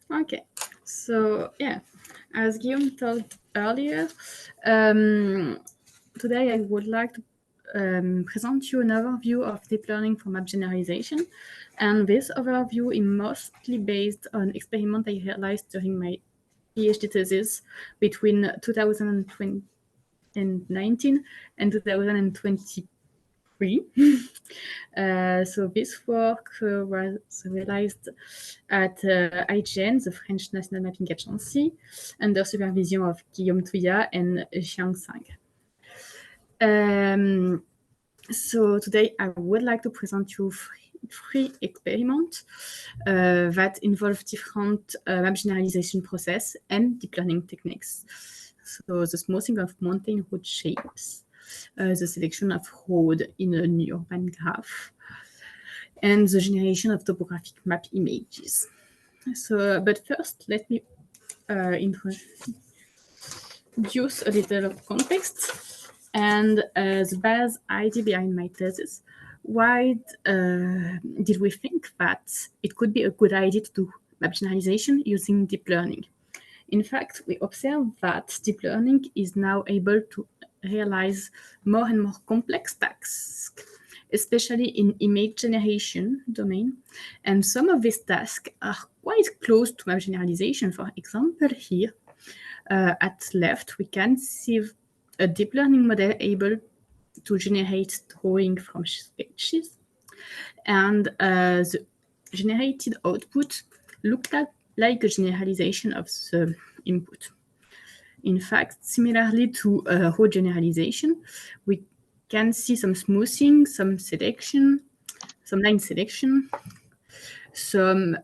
Okay, so yeah, as Guillaume told earlier, today I would like to present you an overview of deep learning for map generalization. And this overview is mostly based on experiment I realized during my PhD thesis between 2019 and 2023. So this work was realized at IGN, the French National Mapping Agency, under supervision of Guillaume Touillat and Xiang Sang. So today I would like to present you three experiments that involve different map generalization process and deep learning techniques. So the smoothing of mountain road shapes, the selection of road in an urban graph, and the generation of topographic map images. So, but first, let me introduce a little context and the base idea behind my thesis. Why did we think that it could be a good idea to do map generalization using deep learning? In fact, we observe that deep learning is now able to realize more and more complex tasks, especially in image generation domain. And some of these tasks are quite close to map generalization. For example, here at left, we can see a deep learning model able to generate drawing from sketches. And the generated output looked like a generalization of the input. In fact, similarly to row generalization, we can see some smoothing, some selection, some line selection, some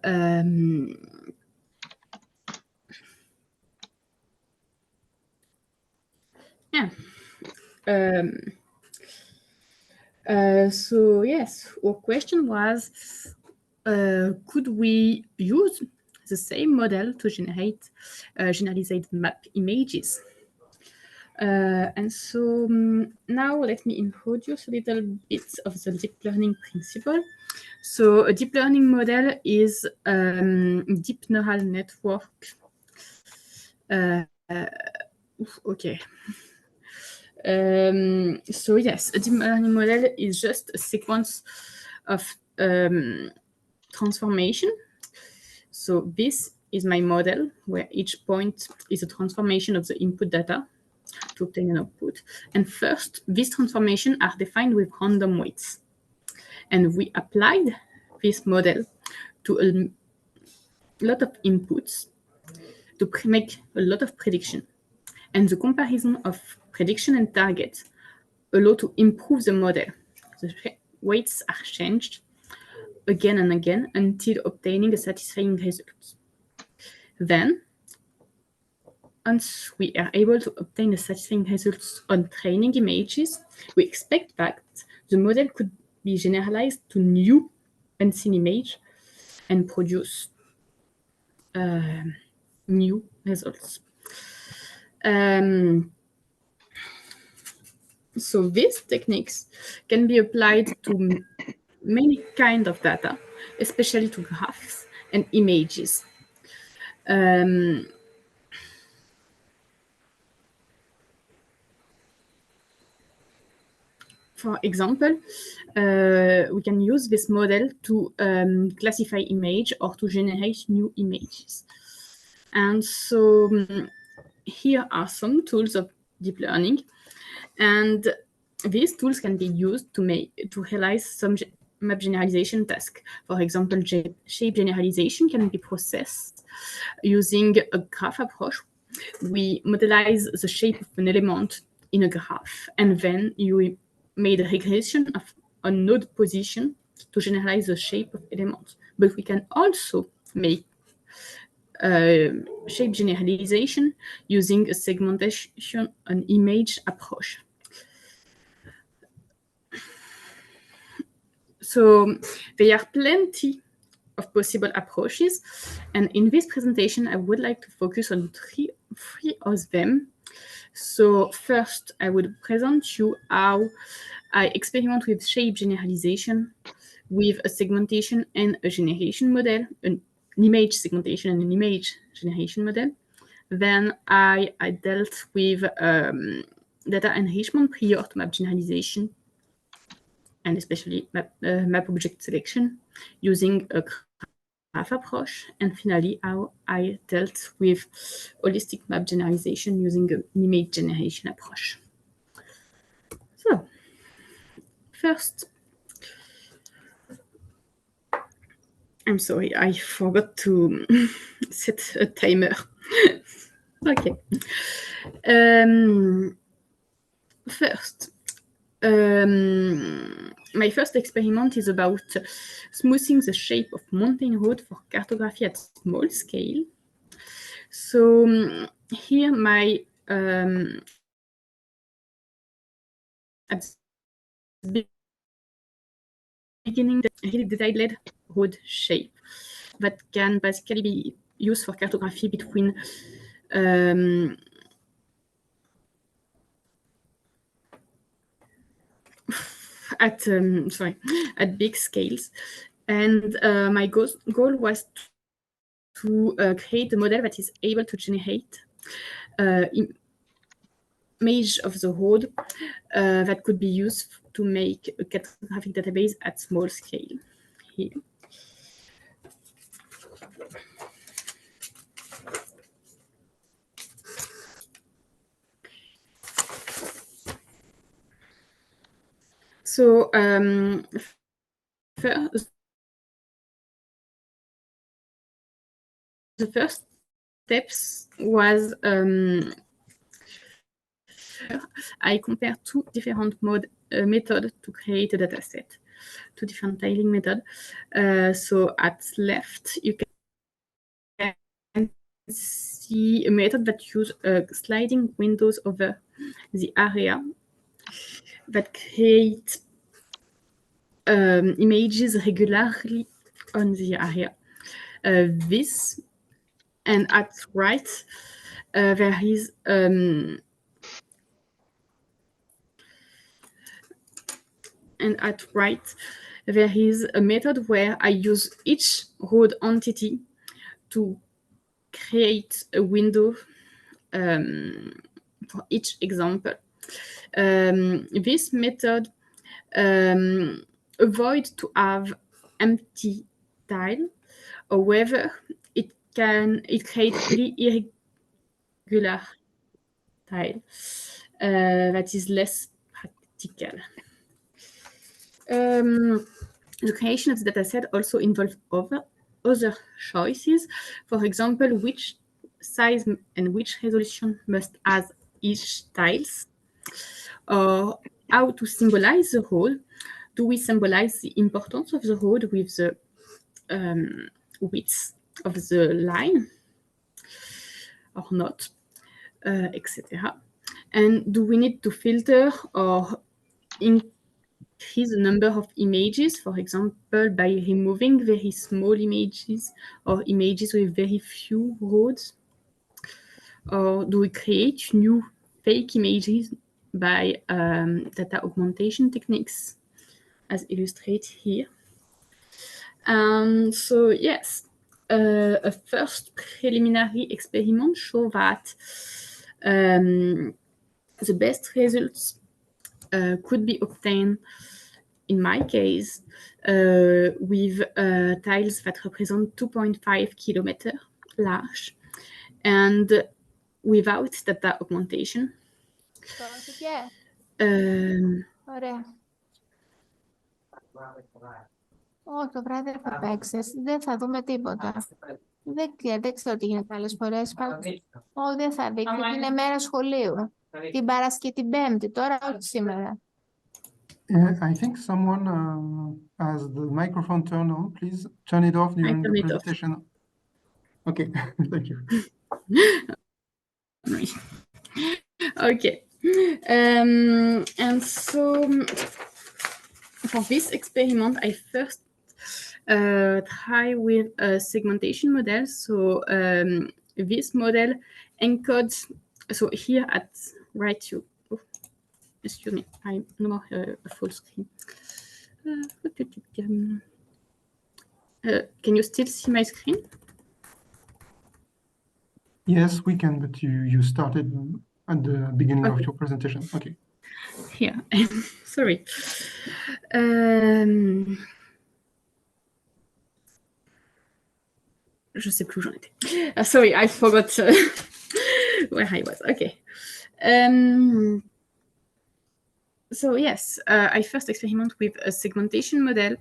so yes, our question was, could we use the same model to generate generalized map images? And so now let me introduce a little bit of the deep learning principle. So a deep learning model is deep neural network. Okay. So yes, a deep learning model is just a sequence of transformation. So this is my model, where each point is a transformation of the input data to obtain an output. And first, these transformations are defined with random weights. And we applied this model to a lot of inputs to make a lot of prediction. And the comparison of prediction and target allow to improve the model. The weights are changed again and again until obtaining a satisfying result. Then, once we are able to obtain a satisfying results on training images, we expect that the model could be generalized to new unseen image and produce new results. So these techniques can be applied to many kinds of data, especially to graphs and images. For example, we can use this model to classify image or to generate new images. And so here are some tools of deep learning. And these tools can be used to realize some map generalization task. For example, shape generalization can be processed using a graph approach. We modelize the shape of an element in a graph, and then you made a regression of a node position to generalize the shape of elements. But we can also make shape generalization using a segmentation on image approach. So there are plenty of possible approaches, and in this presentation I would like to focus on three of them. So first, I would present you how I experiment with shape generalization with a segmentation and a generation model, a image segmentation and an image generation model. Then I dealt with data enrichment prior to map generalization, and especially map object selection using a graph approach. And finally, how I dealt with holistic map generalization using an image generation approach. So, first, I'm sorry, I forgot to set a timer. Okay. First, my first experiment is about smoothing the shape of mountain road for cartography at small scale. So here my at the beginning, the really detailed road shape that can basically be used for cartography between at big scales. And my goal was to create a model that is able to generate image of the road that could be used to make a cartographic database at small scale. Here. So the first steps was I compared two different methods to create a data set, two different tiling methods. So at left, you can see a method that uses sliding windows over the area that create images regularly on the area. This, and at right, there is there is a method where I use each road entity to create a window for each example. This method avoids to have empty tile. However, it creates really irregular tile that is less practical. The creation of the dataset also involves other choices. For example, which size and which resolution must have each tiles, or how to symbolize the road. Do we symbolize the importance of the road with the width of the line or not, etc. And do we need to filter or increase the number of images, for example, by removing very small images or images with very few roads? Or do we create new fake images by data augmentation techniques, as illustrated here? So yes, a first preliminary experiment showed that the best results could be obtained, in my case, with tiles that represent 2.5 kilometers large and without data augmentation. Το βράδυ θα παίξεις, δεν θα δούμε τίποτα. Δεν ξέρω τι γίνεται άλλες φορές. Όχι, δεν θα δείξει, είναι μέρα σχολείου. Την Παρασκευή, την Πέμπτη, τώρα όχι σήμερα. I think someone has the microphone turned on. Please turn it off during the presentation. Okay, thank you. Okay. And so for this experiment, I first try with a segmentation model. So this model encodes, so here at right, excuse me, I'm no more a full screen. Can you still see my screen? Yes, we can, but you started at the beginning of your presentation. Okay. Yeah, sorry. Je sais plus où j'en étais. Sorry, I forgot where I was. Okay. So yes, I first experiment with a segmentation model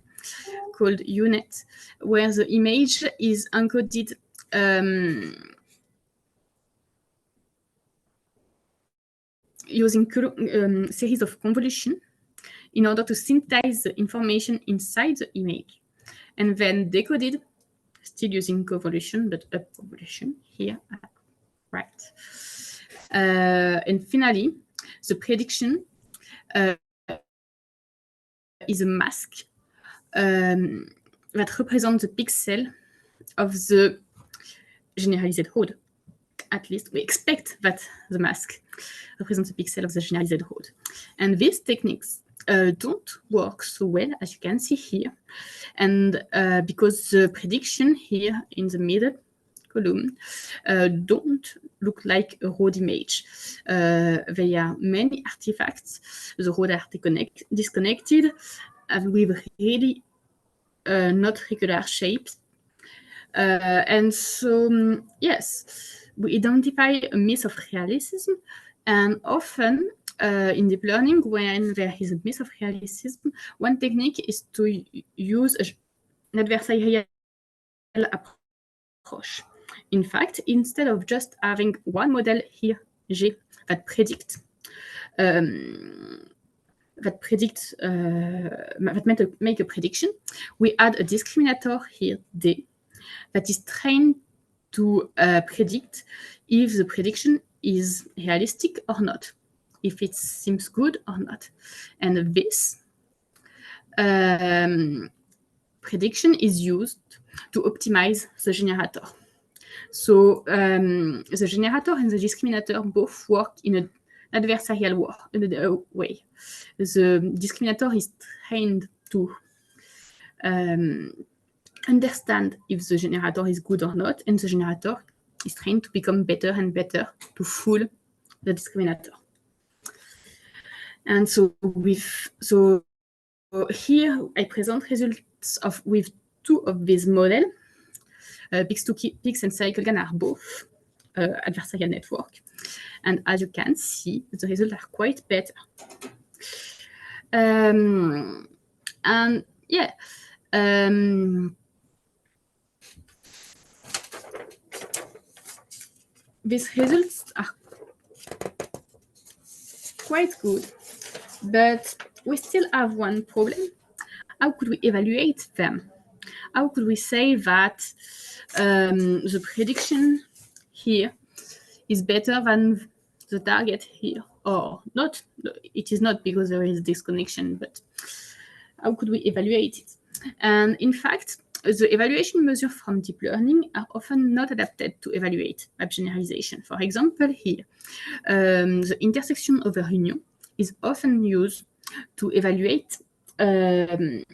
called UNet, where the image is encoded using series of convolution in order to synthesize the information inside the image, and then decoded, still using convolution, but up convolution here, right. And finally, the prediction is a mask that represents the pixel of the generalized road. At least we expect that the mask represents the pixel of the generalized road. And these techniques don't work so well, as you can see here. And because the prediction here in the middle column don't look like a road image. There are many artifacts. The roads are disconnected and with really not regular shapes. And so, yes, we identify a myth of realism, and often in deep learning, when there is a myth of realism, one technique is to use an adversarial approach. In fact, instead of just having one model here, G, that predicts make a prediction, we add a discriminator here, D, that is trained to predict if the prediction is realistic or not, if it seems good or not. And this prediction is used to optimize the generator. So the generator and the discriminator both work in an adversarial way. The discriminator is trained to understand if the generator is good or not, and the generator is trained to become better and better to fool the discriminator. And so here I present results with two of these models. Pix and CircleGAN are both adversarial network. And as you can see, the results are quite better. And yeah, these results are quite good, but we still have one problem. How could we evaluate them? How could we say that the prediction here is better than the target here, or not? It is not, because there is disconnection, but how could we evaluate it? And in fact, the evaluation measures from deep learning are often not adapted to evaluate map generalization. For example, here, the intersection over union is often used to evaluate image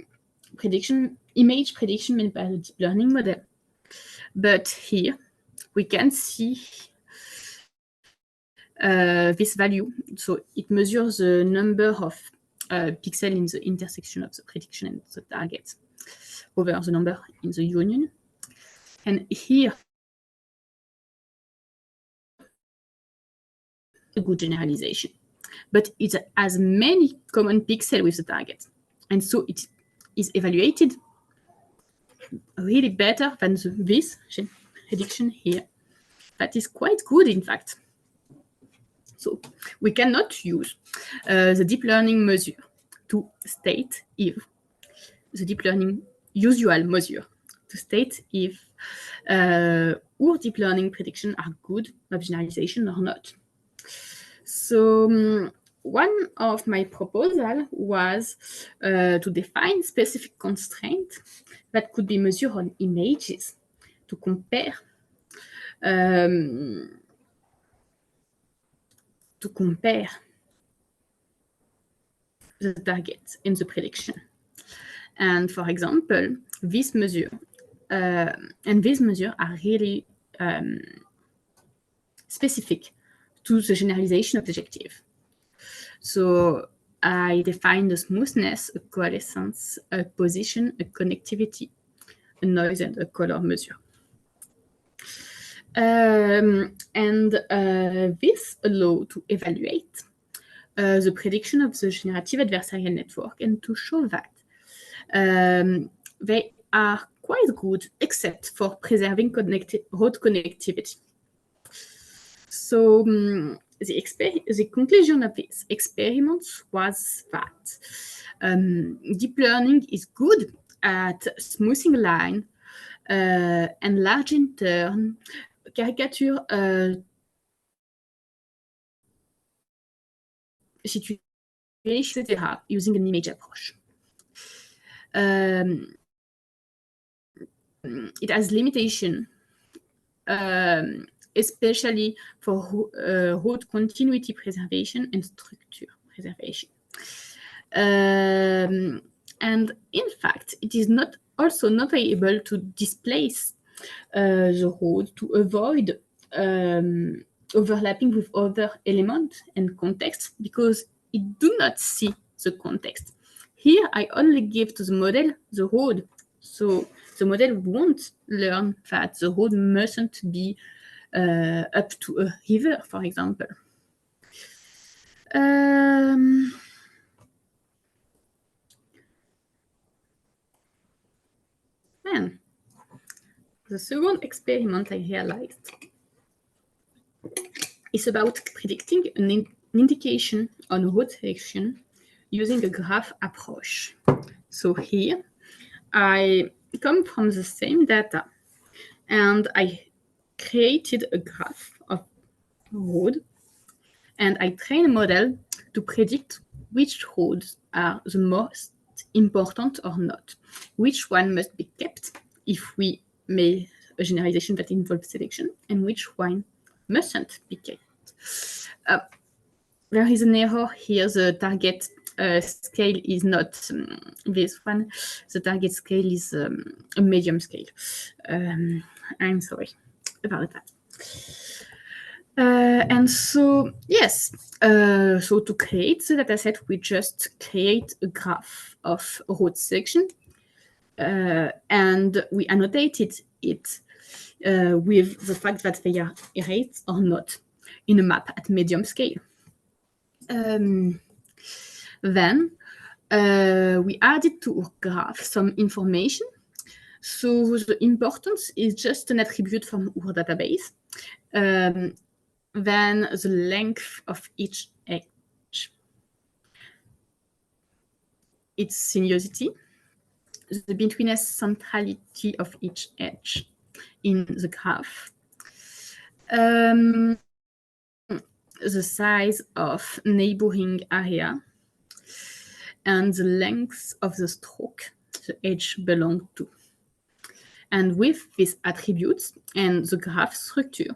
prediction made by the deep learning model. But here we can see this value. So it measures the number of pixels in the intersection of the prediction and the target over the number in the union. And here, a good generalization. But it has many common pixels with the target. And so it is evaluated really better than this prediction here. That is quite good, in fact. So we cannot use the deep learning measure to state if the deep learning usual measure to state if our deep learning predictions are good map generalization or not. So one of my proposals was to define specific constraints that could be measured on images to compare the target in the prediction. And for example, this measure and these measures are really specific to the generalization objective. So I define the smoothness, a coalescence, a position, a connectivity, a noise, and a color measure. This allows to evaluate the prediction of the generative adversarial network and to show that they are quite good except for preserving road connectivity. So the conclusion of this experiment was that deep learning is good at smoothing line, enlarging turn, caricature situation, etc., using an image approach. It has limitation, especially for road continuity preservation and structure preservation. And in fact, it is also not able to displace the road to avoid overlapping with other elements and context, because it do not see the context. Here, I only give to the model the road, so the model won't learn that the road mustn't be up to a river, for example. And the second experiment I realized is about predicting an indication on road selection using a graph approach. So here, I come from the same data and I created a graph of road and I train a model to predict which roads are the most important or not, which one must be kept if we make a generalization that involves selection, and which one mustn't be kept. There is an error here. The target scale is not this one. The target scale is a medium scale. I'm sorry about that. And so, yes, so to create the dataset, we just create a graph of road selection, and we annotated it with the fact that they are erased or not in a map at medium scale. Then we added to our graph some information. So the importance is just an attribute from our database. Then the length of each edge, its sinuosity, the betweenness centrality of each edge in the graph, the size of neighboring area, and the length of the stroke the edge belongs to. And with these attributes and the graph structure,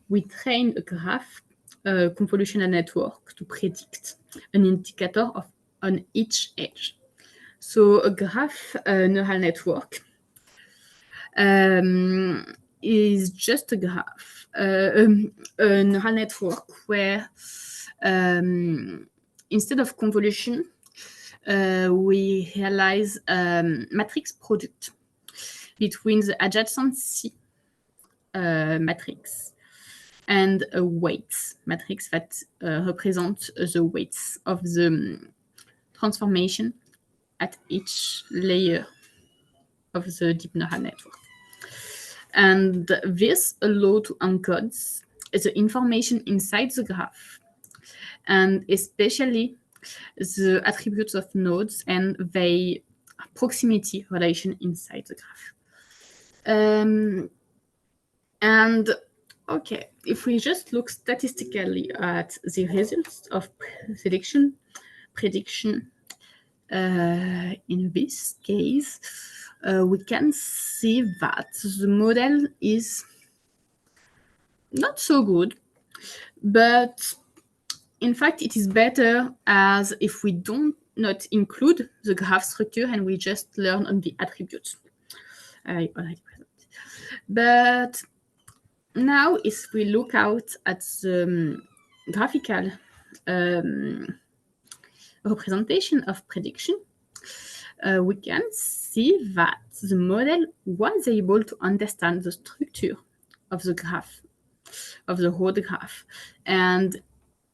we train a graph convolutional network to predict an indicator on each edge. So a graph neural network is just a graph, a neural network where instead of convolution, we realize matrix product between the adjacency matrix and a weights matrix that represents the weights of the transformation at each layer of the deep neural network. And this allows to encode the information inside the graph, and especially the attributes of nodes and their proximity relation inside the graph. And okay, if we just look statistically at the results of prediction in this case, we can see that the model is not so good, but in fact, it is better as if we do not include the graph structure and we just learn on the attributes I already presented. But Now, if we look out at the graphical representation of prediction, we can see that the model was able to understand the structure of the graph, of the whole graph, and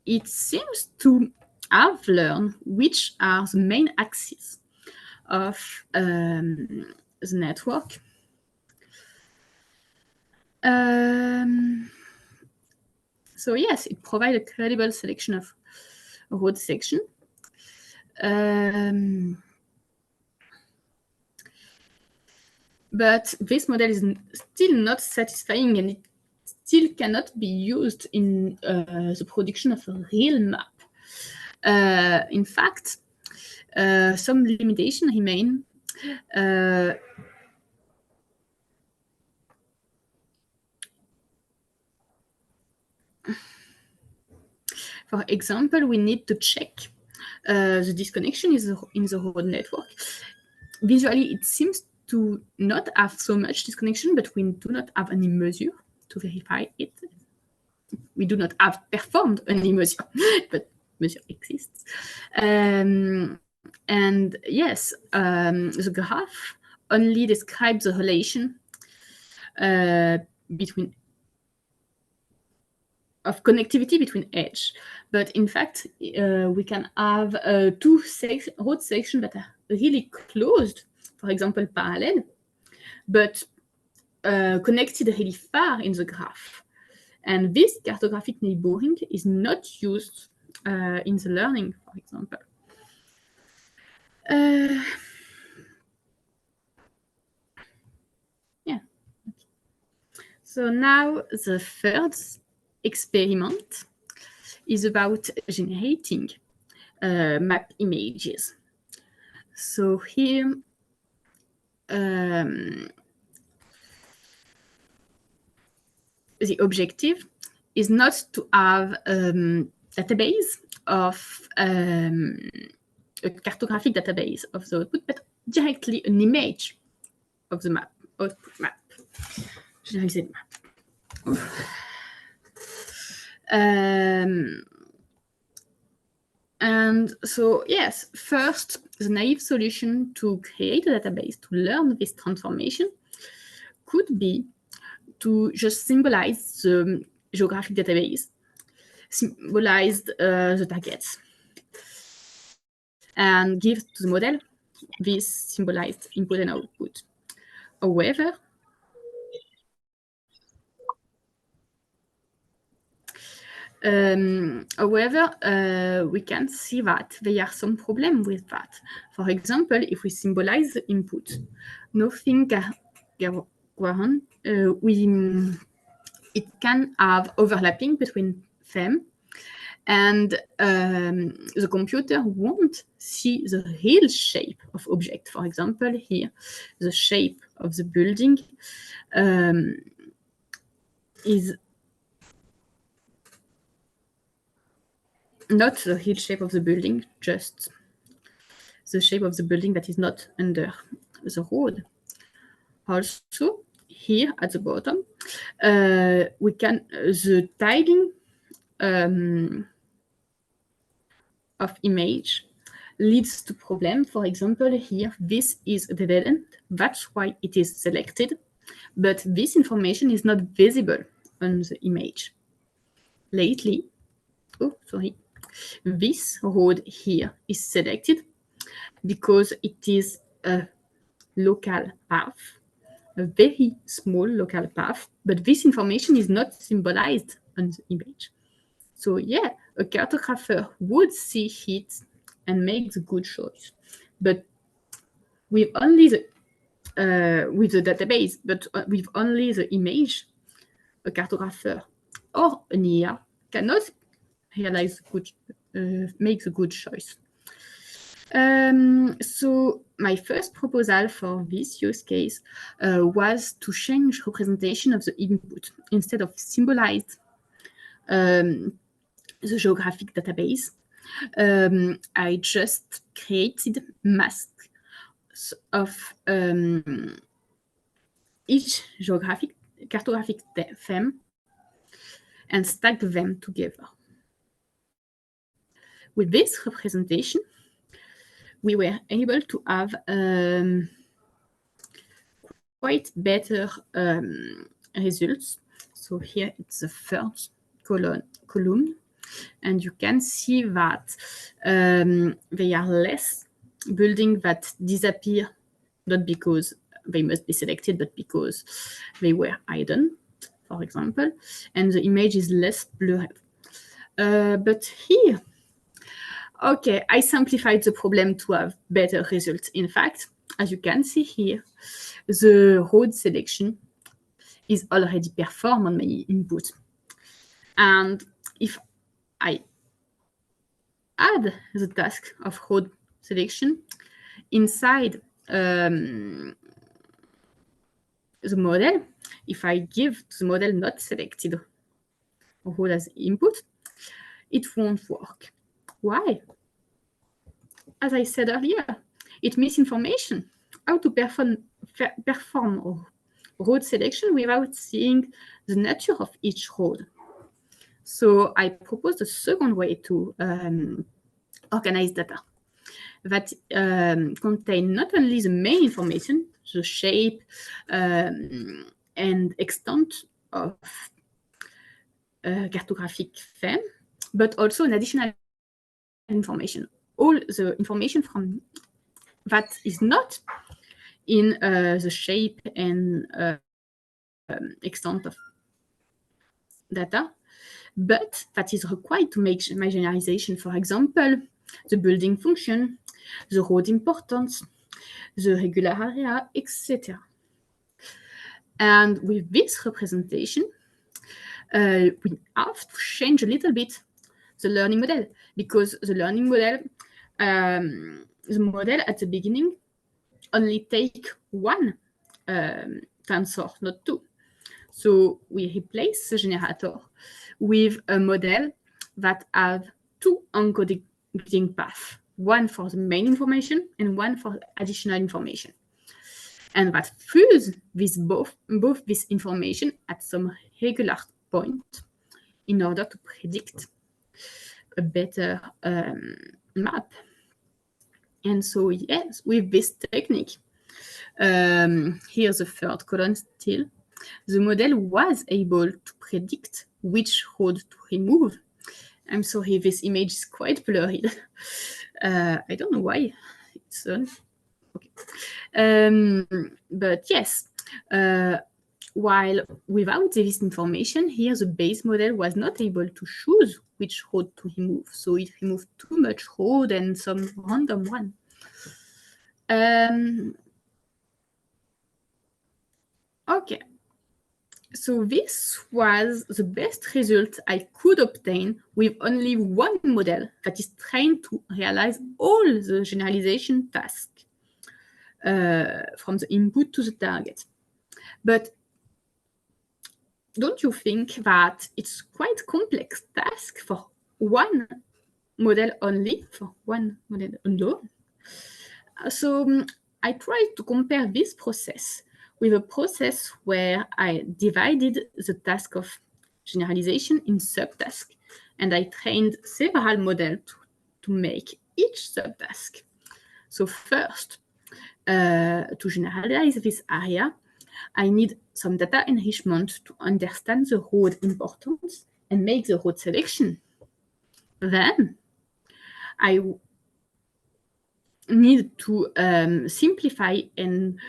it seems to have learned which are the main axes of the network. So yes, it provides a credible selection of road section. But this model is still not satisfying, and it still cannot be used in the production of a real map. In fact, some limitations remain. For example, we need to check the disconnection in the road network. Visually, it seems to not have so much disconnection, but we do not have any measure to verify it. We do not have performed any measure, but measure exists. And yes, the graph only describes the relation of connectivity between edge. But in fact, we can have two road sections that are really closed, for example, parallel, but connected really far in the graph. And this cartographic neighboring is not used in the learning, for example. Yeah. So now the third experiment is about generating map images. So here, the objective is not to have a database of a cartographic database of the output, but directly an image of the map, output map. Generalised map. And so, yes, first, the naive solution to create a database to learn this transformation could be to just symbolize the geographic database, symbolize the targets, and give to the model this symbolized input and output. However, we can see that there are some problems with that. For example, if we symbolize the input, nothing it can have overlapping between them, and the computer won't see the real shape of object. For example, here, the shape of the building is not the real shape of the building, just the shape of the building that is not under the road. Also, here at the bottom, we can the tagging of image leads to problem. For example, here, this is the dead end. That's why it is selected, but this information is not visible on the image. Lately, this road here is selected because it is a local path, a very small local path, but this information is not symbolized on the image. So yeah, a cartographer would see it and make the good choice, but with only the with the database, but with only the image, a cartographer or an IA cannot realize good, make the good choice. So my first proposal for this use case was to change representation of the input. Instead of symbolized the geographic database, I just created masks of each cartographic theme and stack them together. With this representation, we were able to have quite better results. So here it's the third column, and you can see that there are less buildings that disappear, not because they must be selected, but because they were hidden, for example, and the image is less blurred. But here, okay, I simplified the problem to have better results. In fact, as you can see here, the road selection is already performed on my input. And if I add the task of road selection inside the model, if I give the model not selected road as input, it won't work. Why? As I said earlier, it misses information. How to perform road selection without seeing the nature of each road. So I proposed a second way to organize data that contain not only the main information, the shape and extent of cartographic theme, but also an additional information. All the information from that is not in the shape and extent of data, but that is required to make my generalization. For example, the building function, the road importance, the regular area, etc. And with this representation, we have to change a little bit the learning model, because the learning model, the model at the beginning only take one tensor, not two. So we replace the generator with a model that have two encoding paths, one for the main information and one for additional information. And that fuse with both this information at some regular point in order to predict a better map. And so, yes, with this technique, here's the third column still, the model was able to predict which road to remove. I'm sorry, this image is quite blurry. I don't know why. It's okay. But yes, while without this information, here the base model was not able to choose which road to remove. So it removed too much road and some random one. Okay. So this was the best result I could obtain with only one model that is trained to realize all the generalization tasks from the input to the target. But don't you think that it's quite complex task for one model only, for one model alone? So I tried to compare this process with a process where I divided the task of generalization in subtasks, and I trained several models to make each subtask. So first, to generalize this area, I need some data enrichment to understand the road importance and make the road selection. Then I need to simplify and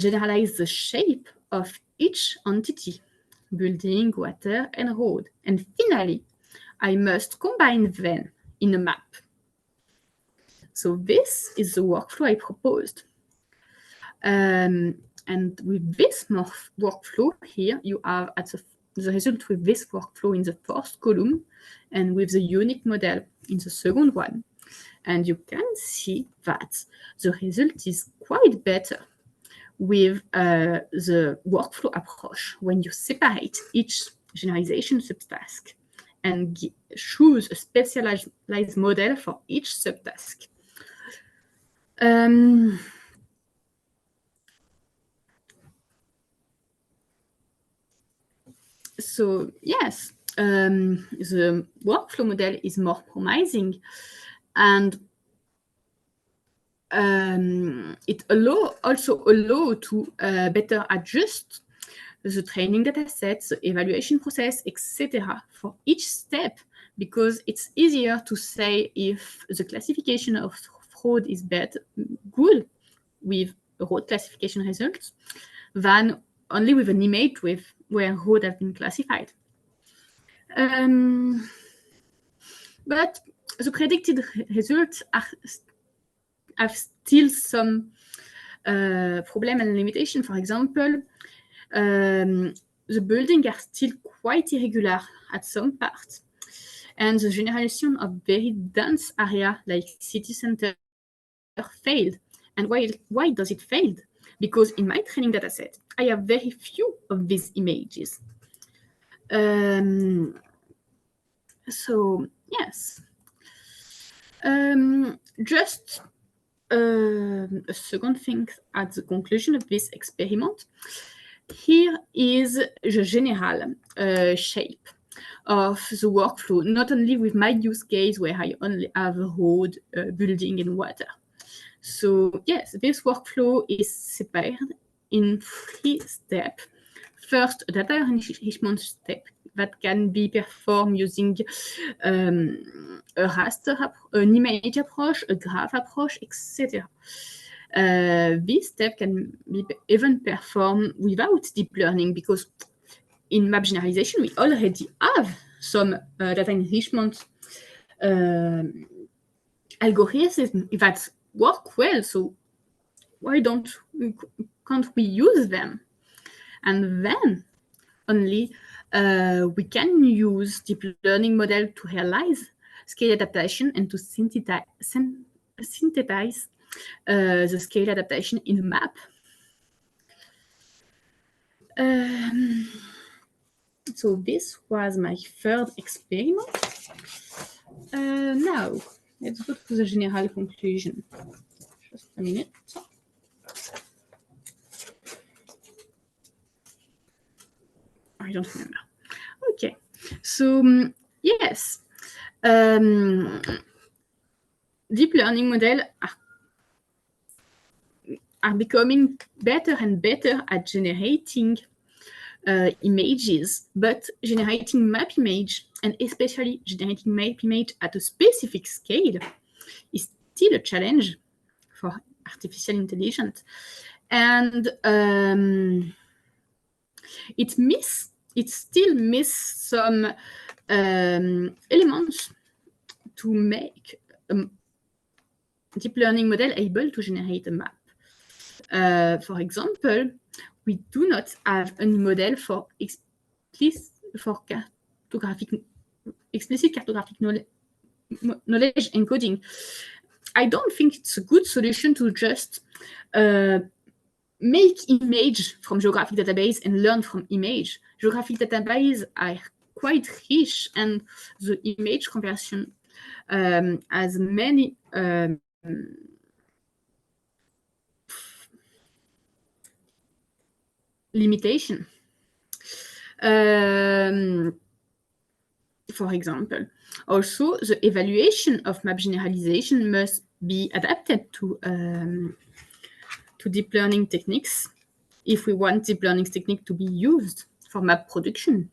generalize the shape of each entity, building, water, and road. And finally, I must combine them in a map. So this is the workflow I proposed. And with this workflow here, you have at the result with this workflow in the first column and with the unique model in the second one. And you can see that the result is quite better with the workflow approach when you separate each generalization subtask and choose a specialized model for each subtask. So yes, the workflow model is more promising, and it also allow to better adjust the training data sets, the evaluation process, etc. for each step, because it's easier to say if the classification of fraud is good with road classification results than only with an image where road have been classified. But the predicted results have still some problem and limitation. For example, the buildings are still quite irregular at some parts, and the generalization of very dense area like city center failed. And why does it fail? Because in my training data set, I have very few of these images. So yes, just a second thing at the conclusion of this experiment. Here is the general shape of the workflow, not only with my use case where I only have a road, building, and water. So yes, this workflow is separated in 3 steps. First, a data enrichment step that can be performed using a raster, an image approach, a graph approach, etc. This step can be even performed without deep learning, because in map generalization, we already have some data enrichment algorithms that work well. So why can't we use them? And then only we can use deep learning model to realize scale adaptation and to synthesize the scale adaptation in a map. So this was my third experiment. Now, let's go to the general conclusion. Just a minute. I don't remember. Okay, so yes, deep learning models are becoming better and better at generating images, but generating map image, and especially generating map image at a specific scale, is still a challenge for artificial intelligence. And it still miss some elements to make a deep learning model able to generate a map. For example, we do not have a model for explicit cartographic knowledge encoding. I don't think it's a good solution to just make image from geographic database and learn from image. Geographic databases are quite rich, and the image conversion has many limitation. For example, also the evaluation of map generalization must be adapted to deep learning techniques if we want deep learning technique to be used for map production.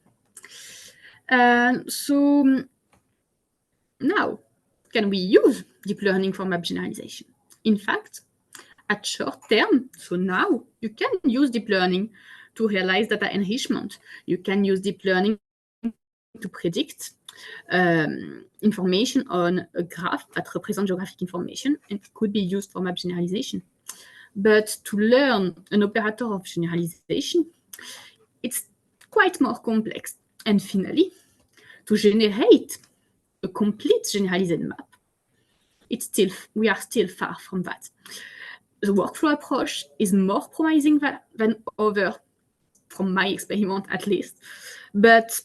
So now, can we use deep learning for map generalization? In fact, at short term, so now, you can use deep learning to realize data enrichment. You can use deep learning to predict information on a graph that represents geographic information and could be used for map generalization. But to learn an operator of generalization, it's quite more complex. And finally, to generate a complete generalized map, we are still far from that. The workflow approach is more promising than other, from my experiment at least, but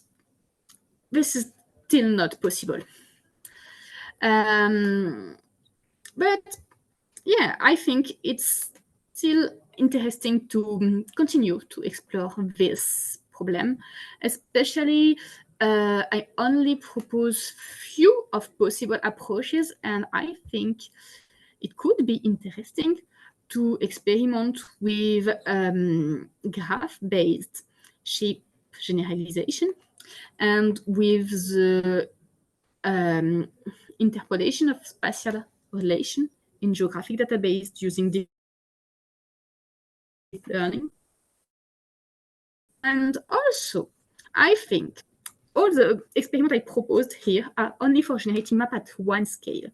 this is still not possible. But yeah, I think it's still interesting to continue to explore this problem, especially I only propose few of possible approaches, and I think it could be interesting to experiment with graph-based shape generalization and with the interpolation of spatial relation in geographic database using deep learning. And also, I think all the experiments I proposed here are only for generating map at one scale.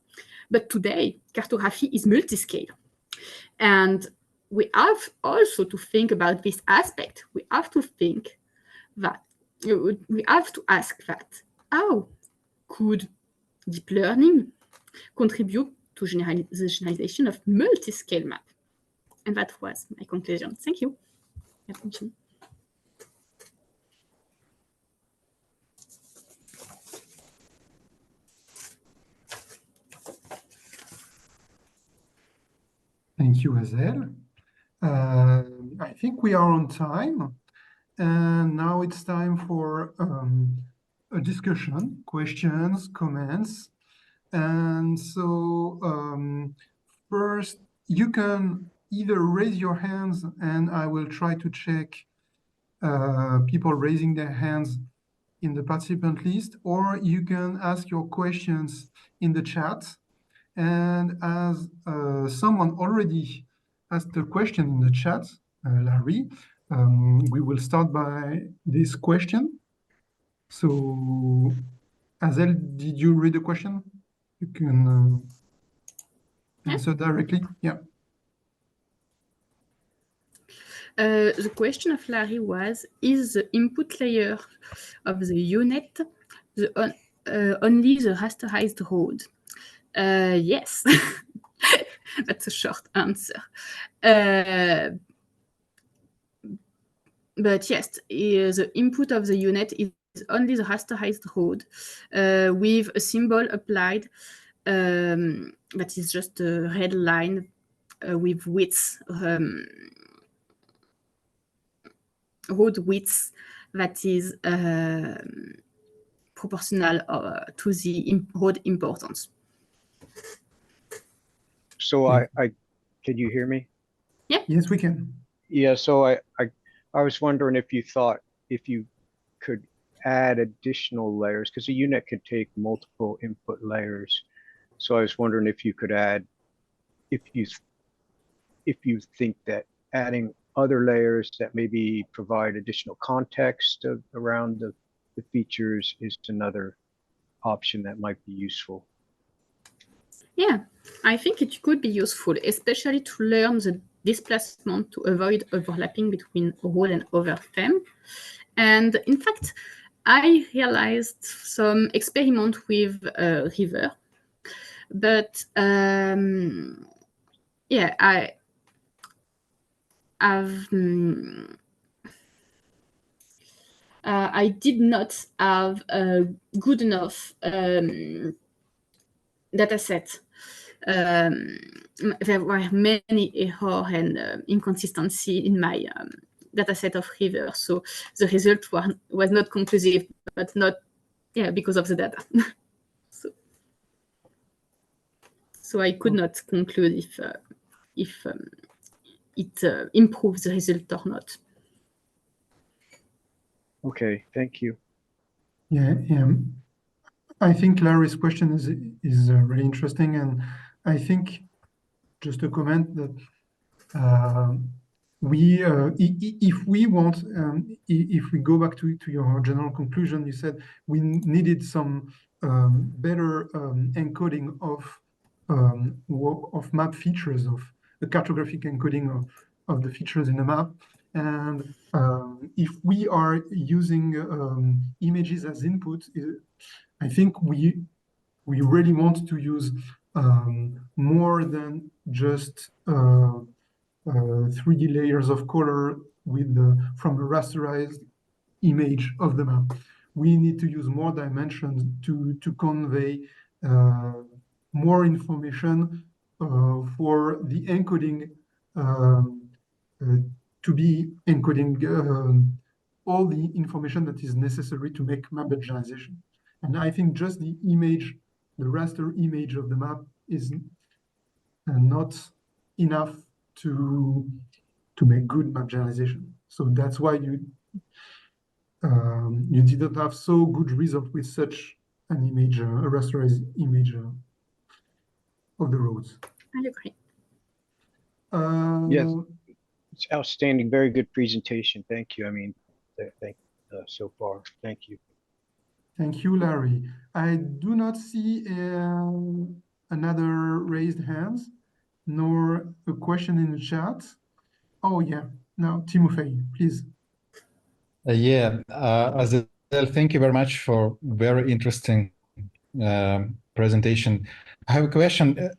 But today, cartography is multi-scale. And we have also to think about this aspect. We have to think that, we have to ask that, how could deep learning contribute to the generalization of multi-scale map? And that was my conclusion. Thank you for your attention. Thank you, Azelle. I think we are on time, and now it's time for a discussion, questions, comments. And so first, you can either raise your hands and I will try to check people raising their hands in the participant list, or you can ask your questions in the chat. And as someone already asked a question in the chat, Larry, we will start by this question. So, Azelle, did you read the question? You can answer directly. Yeah. The question of Larry was, is the input layer of the unit only the rasterized road? Yes, that's a short answer. But yes, the input of the unit is only the rasterized road with a symbol applied that is just a red line with width, road width that is proportional to the road importance. So I can you hear me? Yeah. Yes, we can. Yeah. So I was wondering if you thought if you could add additional layers, because a unit could take multiple input layers. So I was wondering if you could add, if you think that adding other layers that maybe provide additional context around the features is another option that might be useful. Yeah, I think it could be useful, especially to learn the displacement to avoid overlapping between road and other theme. And in fact, I realized some experiment with river, but yeah, I did not have a good enough data set. There were many errors and inconsistency in my data set of river, so the result was not conclusive, but not because of the data. so I could not conclude if it improves the result or not. Okay, thank you. Yeah, I think Larry's question is really interesting, and I think just a comment that if we want, if we go back to your general conclusion, you said we needed some better encoding of map features, of the cartographic encoding of the features in the map. And if we are using images as input, I think we really want to use more than just 3D layers of color from a rasterized image of the map. We need to use more dimensions to convey more information for the encoding to be encoding all the information that is necessary to make map generalization. And I think just the image, the raster image of the map is not enough to make good map generalization. So that's why you didn't have so good result with such an image, a rasterized image of the roads. I agree. Yes, it's outstanding. Very good presentation. Thank you. I mean, so far. Thank you. Thank you, Larry. I do not see another raised hands, nor a question in the chat. Oh yeah, now Timofey, please. Azelle, thank you very much for very interesting presentation. I have a question.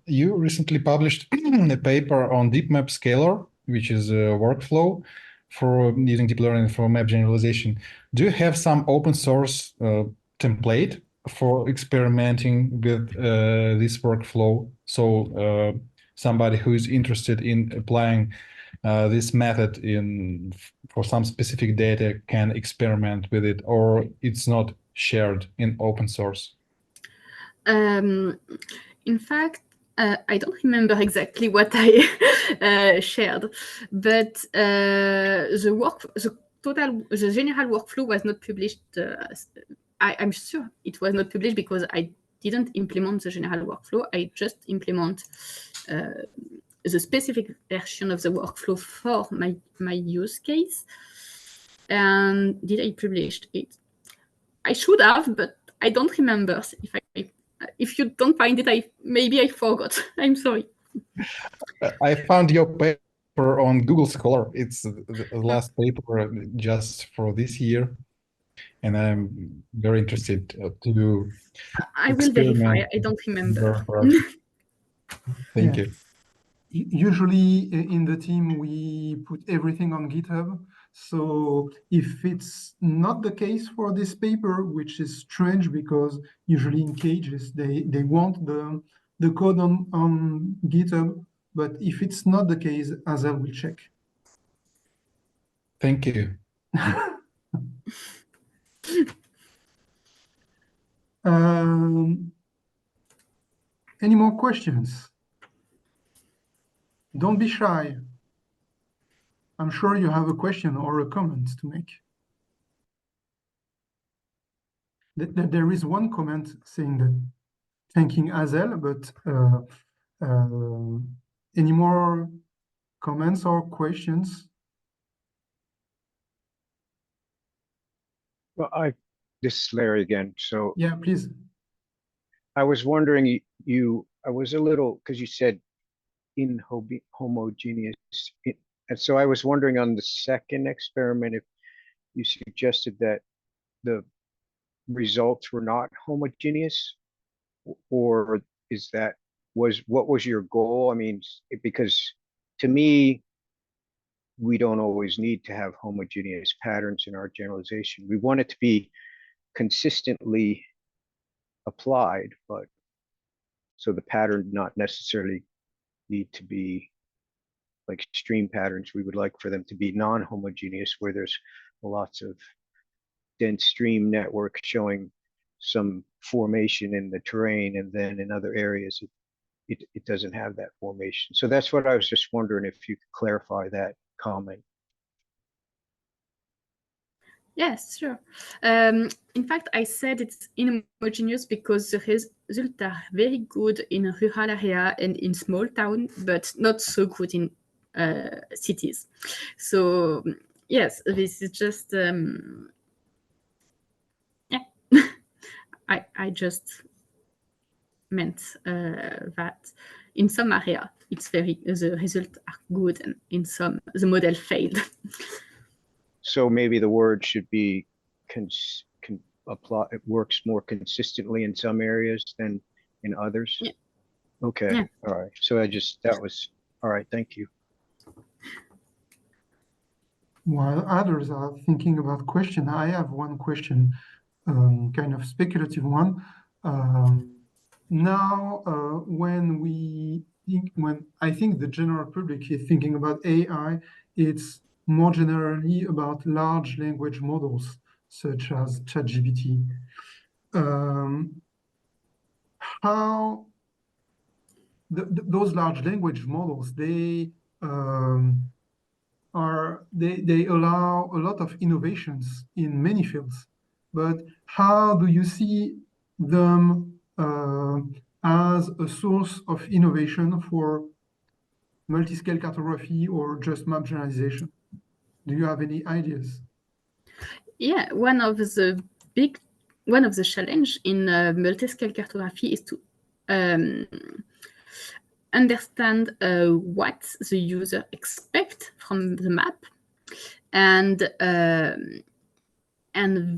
You recently published a paper on deep map scalar, which is a workflow for using deep learning for map generalization. Do you have some open source template for experimenting with this workflow? So somebody who is interested in applying this method for some specific data can experiment with it, or it's not shared in open source? In fact, I don't remember exactly what I shared, but the general workflow was not published. I'm sure it was not published because I didn't implement the general workflow. I just implement the specific version of the workflow for my use case. And did I publish it? I should have, but I don't remember. If you don't find it, maybe I forgot. I'm sorry. I found your paper on Google Scholar. It's the last paper just for this year, and I'm very interested to I will verify. I don't remember. Thank you. Usually in the team, we put everything on GitHub. So if it's not the case for this paper, which is strange because usually in cages, they want the code on GitHub. But if it's not the case, Azelle will check. Thank you. Any more questions? Don't be shy. I'm sure you have a question or a comment to make. There is one comment saying that thanking Azelle, but any more comments or questions? Well, this is Larry again. So yeah, please. I was wondering, I was a little, because you said inhomogeneous. And so I was wondering on the second experiment, if you suggested that the results were not homogeneous, or what was your goal? I mean, because to me, we don't always need to have homogeneous patterns in our generalization. We want it to be consistently applied, but so the pattern not necessarily need to be like stream patterns. We would like for them to be non-homogeneous, where there's lots of dense stream network showing some formation in the terrain, and then in other areas it doesn't have that formation. So that's what I was just wondering, if you could clarify that comment. Yes, sure. In fact, I said it's inhomogeneous because the results are very good in a rural area and in small town, but not so good in cities. So yes, this is just yeah. I just meant that in some area the results are good, and in some the model failed. So maybe the word should be apply. It works more consistently in some areas than in others. Yeah. Okay. Yeah. All right. So that was all right. Thank you. While others are thinking about question, I have one question, kind of speculative one. Now, when I think the general public is thinking about AI, it's more generally about large language models such as ChatGPT. How those large language models, they allow a lot of innovations in many fields, but how do you see them as a source of innovation for multi-scale cartography or just map generalization? Do you have any ideas? Yeah, one of the challenge in multi-scale cartography is to understand what the user expects from the map, and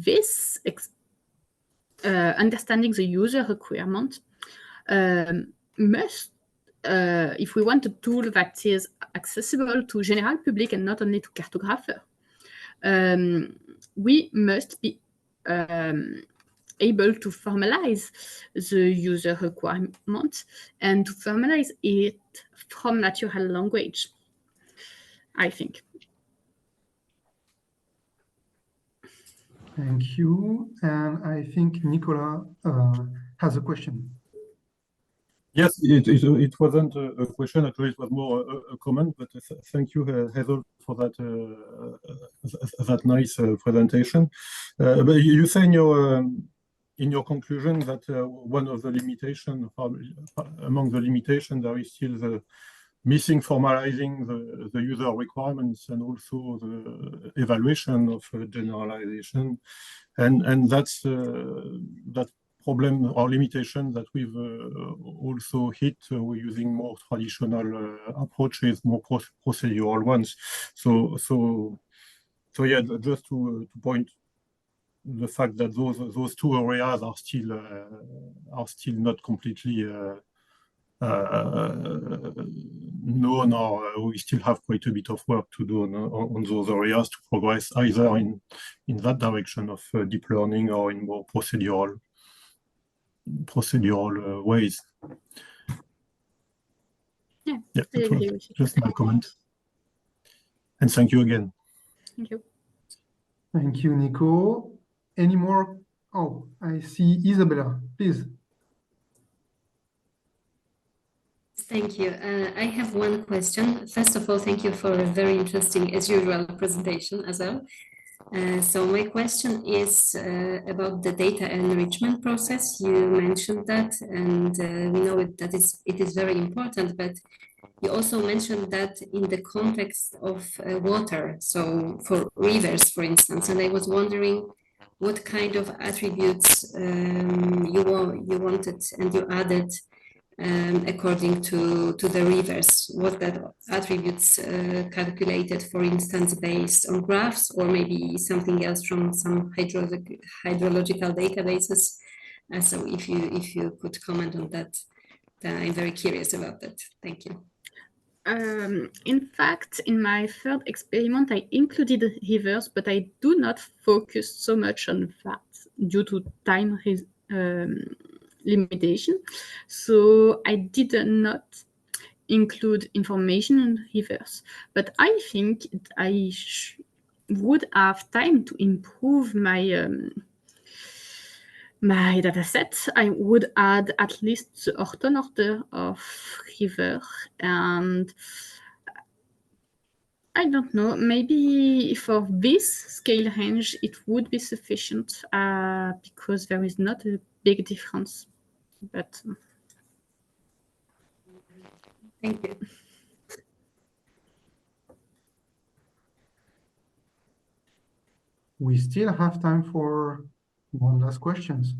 this understanding the user requirement must, if we want a tool that is accessible to general public and not only to cartographer, we must be able to formalize the user requirement and to formalize it from natural language, I think. Thank you. And I think Nicola has a question. Yes, it wasn't a question, actually, it was more a comment, but thank you, Hazel, for that that nice presentation. But you say in your conclusion that one of the limitations, among the limitations, there is still the missing formalizing the user requirements and also the evaluation of generalization, and that's that problem or limitation that we've also hit. We're using more traditional approaches, more procedural ones. So yeah, just to point the fact that those two areas are still not completely known, or we still have quite a bit of work to do on those areas to progress either in that direction of deep learning or in more procedural ways. Yeah, yeah, I agree with you. just my comment. And thank you again. Thank you. Thank you, Nico. Any more? Oh, I see Isabella, please. Thank you. I have one question. First of all, thank you for a very interesting, as usual, presentation as well. So my question is about the data enrichment process. You mentioned that, and we know that it is very important, but you also mentioned that in the context of water, so for rivers, for instance, and I was wondering what kind of attributes you wanted and you added according to the rivers, what that attributes calculated, for instance, based on graphs, or maybe something else from some hydrological databases. So if you could comment on that, I'm very curious about that. Thank you. In fact, in my third experiment, I included rivers, but I do not focus so much on that due to time limitation. So I did not include information on rivers, but I think I would have time to improve my my dataset. I would add at least the orthon order of river, and I don't know, maybe for this scale range it would be sufficient because there is not a big difference. But thank you. We still have time for one last questions.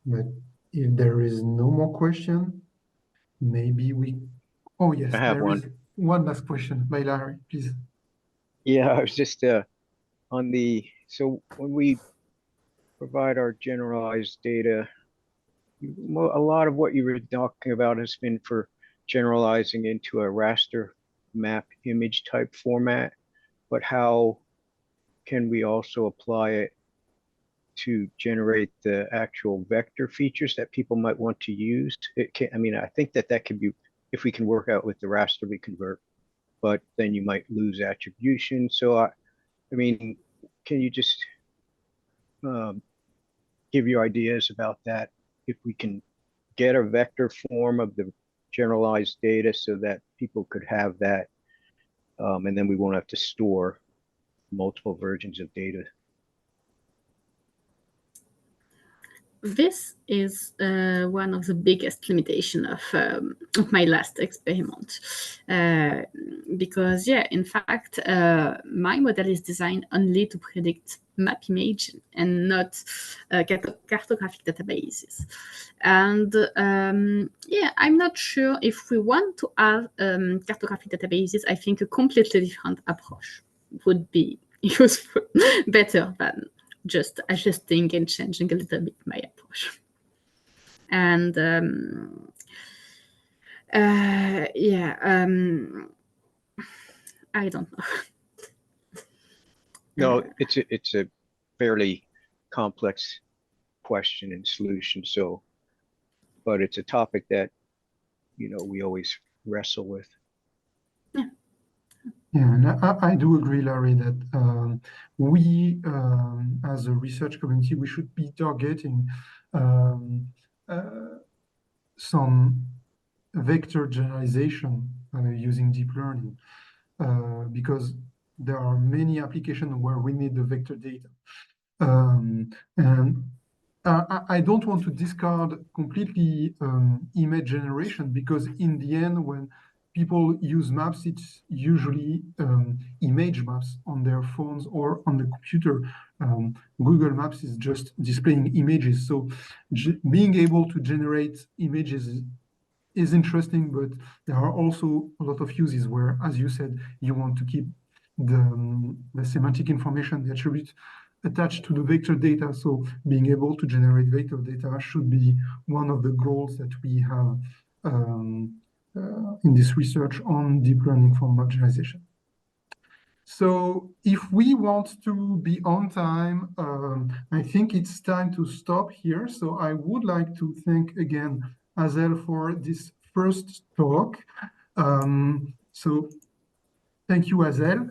But if there is no more question, maybe we... Oh, yes, I have there one. is one last question by Larry, please. Yeah, I was just on the, so when we provide our generalized data, a lot of what you were talking about has been for generalizing into a raster map image type format, but how can we also apply it to generate the actual vector features that people might want to use? It can, I mean, I think that could be if we can work out with the raster we convert, but then you might lose attribution. So I mean, can you just give your ideas about that? If we can get a vector form of the generalized data so that people could have that, and then we won't have to store multiple versions of data. This is one of the biggest limitations of my last experiment, because in fact, my model is designed only to predict map image and not cartographic databases. And I'm not sure if we want to have cartographic databases. I think a completely different approach would be useful, better than just adjusting and changing a little bit my approach. And I don't know. No, it's a fairly complex question and solution. So, but it's a topic that, you know, we always wrestle with. Yeah, and I do agree, Larry, that we, as a research community, we should be targeting some vector generalization using deep learning, because there are many applications where we need the vector data. And I don't want to discard completely image generation, because in the end, when people use maps, it's usually image maps on their phones or on the computer. Google Maps is just displaying images. So being able to generate images is interesting, but there are also a lot of uses where, as you said, you want to keep the semantic information, the attribute attached to the vector data. So being able to generate vector data should be one of the goals that we have in this research on deep learning for map generalization. So if we want to be on time, I think it's time to stop here. So I would like to thank again Azelle for this first talk. So thank you, Azelle.